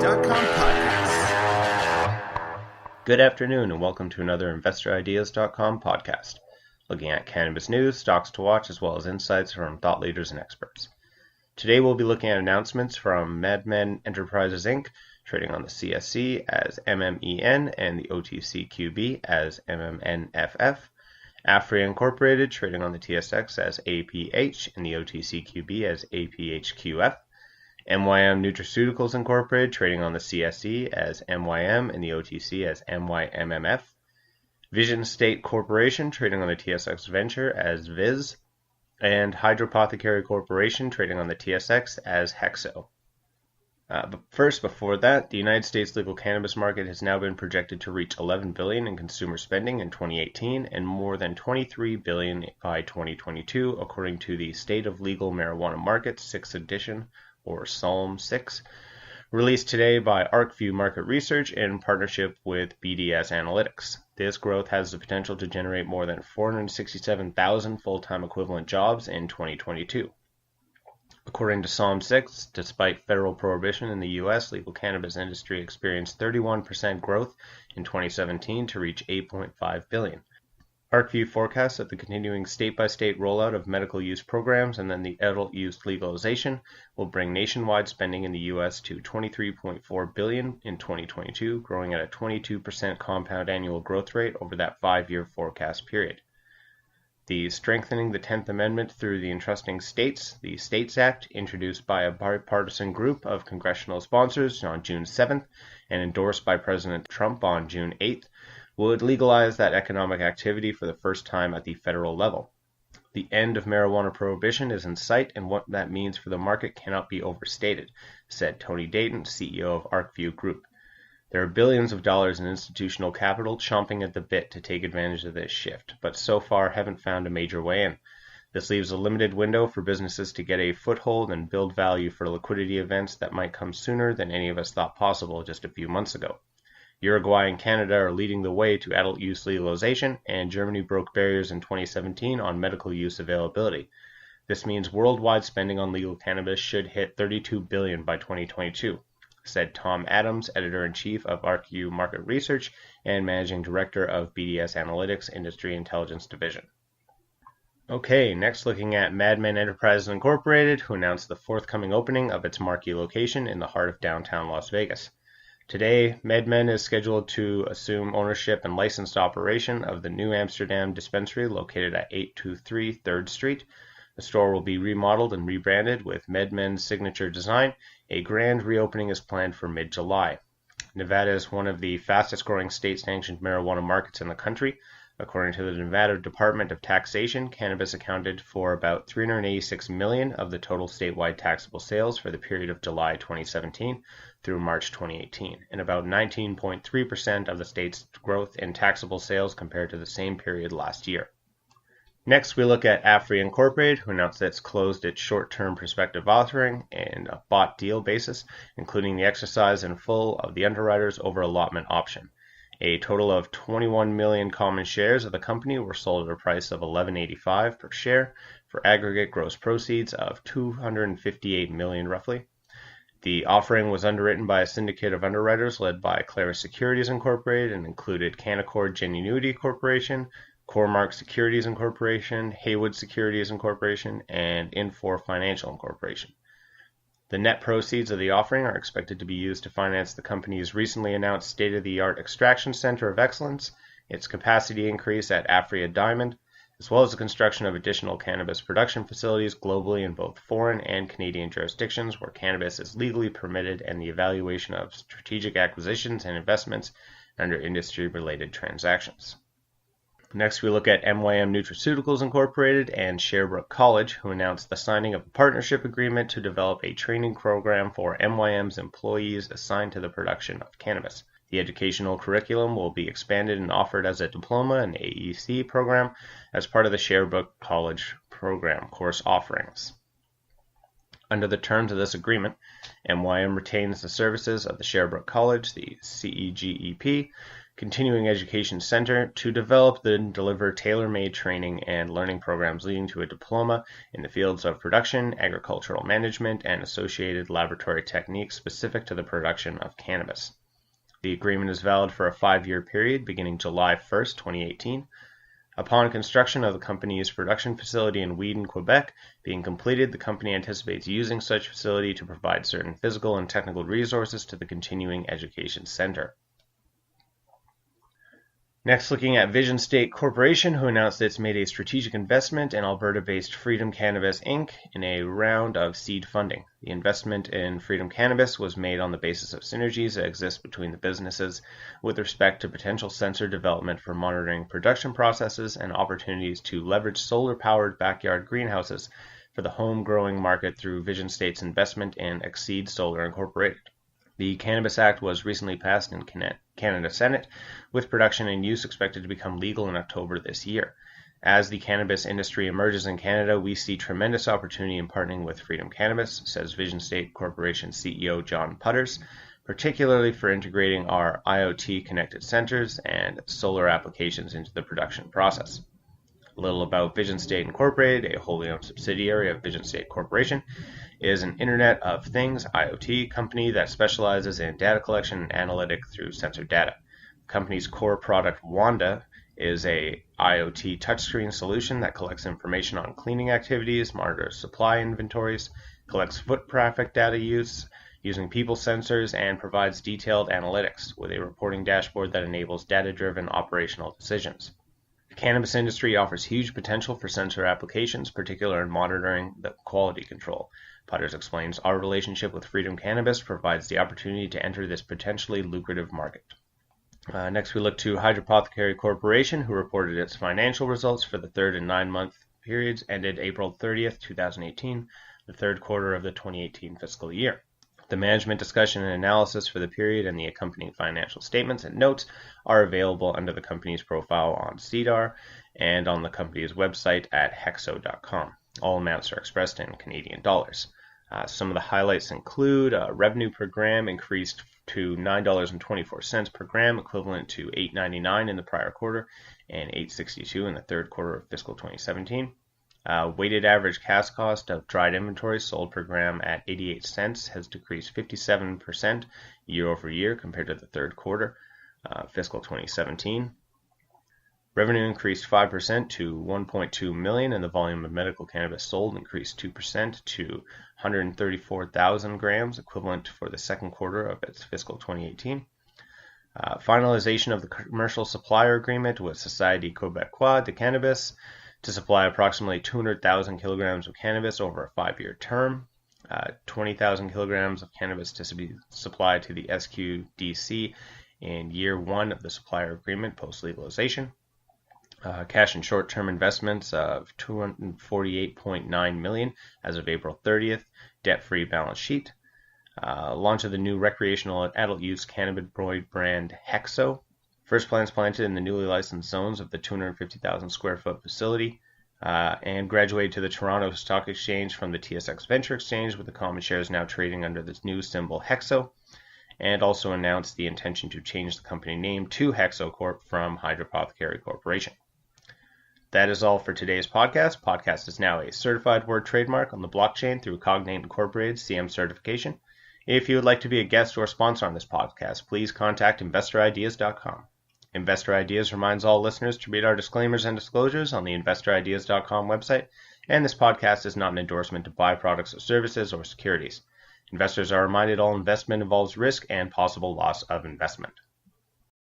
InvestorIdeas.com podcast. Good afternoon and welcome to another InvestorIdeas.com podcast, looking at cannabis news, stocks to watch, as well as insights from thought leaders and experts. Today we'll be looking at announcements from MMEN Enterprises Inc., trading on the CSE as MMEN and the OTCQB as MMNFF, Afria Incorporated trading on the TSX as APH and the OTCQB as APHQF, MYM Nutraceuticals Incorporated trading on the CSE as MYM and the OTC as MYMMF, Vision State Corporation trading on the TSX Venture as VIZ, and Hydropothecary Corporation trading on the TSX as HEXO. But first, before that, the United States legal cannabis market has now been projected to reach $11 billion in consumer spending in 2018 and more than $23 billion by 2022, according to the State of Legal Marijuana Markets 6th edition, or Psalm 6, released today by ArcView Market Research in partnership with BDS Analytics. This growth has the potential to generate more than 467,000 full-time equivalent jobs in 2022. According to Psalm 6, despite federal prohibition in the U.S., legal cannabis industry experienced 31% growth in 2017 to reach $8.5 billion. ArcView forecasts that the continuing state-by-state rollout of medical use programs and then the adult use legalization will bring nationwide spending in the U.S. to $23.4 billion in 2022, growing at a 22% compound annual growth rate over that 5-year forecast period. The Strengthening the 10th Amendment through the Entrusting States, the States Act, introduced by a bipartisan group of congressional sponsors on June 7th and endorsed by President Trump on June 8th, would legalize that economic activity for the first time at the federal level. The end of marijuana prohibition is in sight, and what that means for the market cannot be overstated, said Tony Dayton, CEO of ArcView Group. There are billions of dollars in institutional capital chomping at the bit to take advantage of this shift, but so far haven't found a major way in. This leaves a limited window for businesses to get a foothold and build value for liquidity events that might come sooner than any of us thought possible just a few months ago. Uruguay and Canada are leading the way to adult use legalization, and Germany broke barriers in 2017 on medical use availability. This means worldwide spending on legal cannabis should hit $32 billion by 2022, said Tom Adams, editor-in-chief of ArcView Market Research and managing director of BDS Analytics Industry Intelligence Division. Okay, next looking at MMEN Enterprises Incorporated, who announced the forthcoming opening of its marquee location in the heart of downtown Las Vegas. Today, MMEN is scheduled to assume ownership and licensed operation of the New Amsterdam dispensary located at 823 3rd Street. The store will be remodeled and rebranded with MMEN's signature design. A grand reopening is planned for mid-July. Nevada is one of the fastest-growing state-sanctioned marijuana markets in the country. According to the Nevada Department of Taxation, cannabis accounted for about $386 million of the total statewide taxable sales for the period of July 2017 through March 2018, and about 19.3% of the state's growth in taxable sales compared to the same period last year. Next, we look at Afria Incorporated, who announced that it's closed its short-term prospective offering and a bought deal basis, including the exercise in full of the underwriter's over-allotment option. A total of 21 million common shares of the company were sold at a price of $11.85 per share for aggregate gross proceeds of $258 million roughly. The offering was underwritten by a syndicate of underwriters led by Claris Securities Incorporated and included Canaccord Genuity Corporation, Cormark Securities Incorporation, Haywood Securities Incorporation, and Infor Financial Incorporation. The net proceeds of the offering are expected to be used to finance the company's recently announced state-of-the-art extraction center of excellence, its capacity increase at Afria Diamond, as well as the construction of additional cannabis production facilities globally in both foreign and Canadian jurisdictions where cannabis is legally permitted, and the evaluation of strategic acquisitions and investments under industry-related transactions. Next, we look at MYM Nutraceuticals Incorporated and Sherbrooke College, who announced the signing of a partnership agreement to develop a training program for MYM's employees assigned to the production of cannabis. The educational curriculum will be expanded and offered as a diploma and AEC program as part of the Sherbrooke College program course offerings. Under the terms of this agreement, MYM retains the services of the Sherbrooke College, the CEGEP, continuing education center to develop and deliver tailor-made training and learning programs leading to a diploma in the fields of production, agricultural management, and associated laboratory techniques specific to the production of cannabis. The agreement is valid for a 5-year period beginning July 1st, 2018. Upon construction of the company's production facility in Wheaton, Quebec being completed, the company anticipates using such facility to provide certain physical and technical resources to the continuing education center. Next, looking at Vision State Corporation, who announced it's made a strategic investment in Alberta-based Freedom Cannabis Inc. in a round of seed funding. The investment in Freedom Cannabis was made on the basis of synergies that exist between the businesses with respect to potential sensor development for monitoring production processes and opportunities to leverage solar-powered backyard greenhouses for the home growing market through Vision State's investment in Exceed Solar Incorporated. The Cannabis Act was recently passed in Canada Senate, with production and use expected to become legal in October this year. As the cannabis industry emerges in Canada, we see tremendous opportunity in partnering with Freedom Cannabis, says Vision State Corporation CEO John Putters, particularly for integrating our IoT connected sensors and solar applications into the production process. A little about Vision State Incorporated, a wholly owned subsidiary of Vision State Corporation, is an Internet of Things IoT company that specializes in data collection and analytics through sensor data. The company's core product, Wanda, is a IoT touchscreen solution that collects information on cleaning activities, monitors supply inventories, collects foot traffic data use using people sensors, and provides detailed analytics with a reporting dashboard that enables data-driven operational decisions. The cannabis industry offers huge potential for sensor applications, particularly in monitoring the quality control. Putters explains our relationship with Freedom Cannabis provides the opportunity to enter this potentially lucrative market. Next, we look to Hydropothecary Corporation, who reported its financial results for the 3rd and 9-month periods ended April 30th, 2018, the 3rd quarter of the 2018 fiscal year. The management discussion and analysis for the period and the accompanying financial statements and notes are available under the company's profile on SEDAR and on the company's website at HEXO.com. All amounts are expressed in Canadian dollars. Some of the highlights include revenue per gram increased to $9.24 per gram, equivalent to $8.99 in the prior quarter and $8.62 in the 3rd quarter of fiscal 2017. Weighted average cash cost of dried inventory sold per gram at 88 cents has decreased 57% year over year compared to the 3rd quarter, fiscal 2017. Revenue increased 5% to $1.2 million, and the volume of medical cannabis sold increased 2% to 134,000 grams, equivalent for the 2nd quarter of its fiscal 2018. Finalization of the commercial supplier agreement with Société Québécoise de Cannabis to supply approximately 200,000 kilograms of cannabis over a 5-year term. 20,000 kilograms of cannabis to be supplied to the SQDC in year 1 of the supplier agreement post-legalization. Cash and short-term investments of $248.9 million as of April 30th, debt-free balance sheet. Launch of the new recreational and adult use cannabinoid brand HEXO. First plants planted in the newly licensed zones of the 250,000 square foot facility, and graduated to the Toronto Stock Exchange from the TSX Venture Exchange, with the common shares now trading under this new symbol HEXO, and also announced the intention to change the company name to HEXO Corp from Hydropothecary Corporation. That is all for today's podcast. Podcast is now a certified word trademark on the blockchain through Cognate Incorporated CM certification. If you would like to be a guest or sponsor on this podcast, please contact InvestorIdeas.com. Investor Ideas reminds all listeners to read our disclaimers and disclosures on the InvestorIdeas.com website, and this podcast is not an endorsement to buy products or services or securities. Investors are reminded all investment involves risk and possible loss of investment.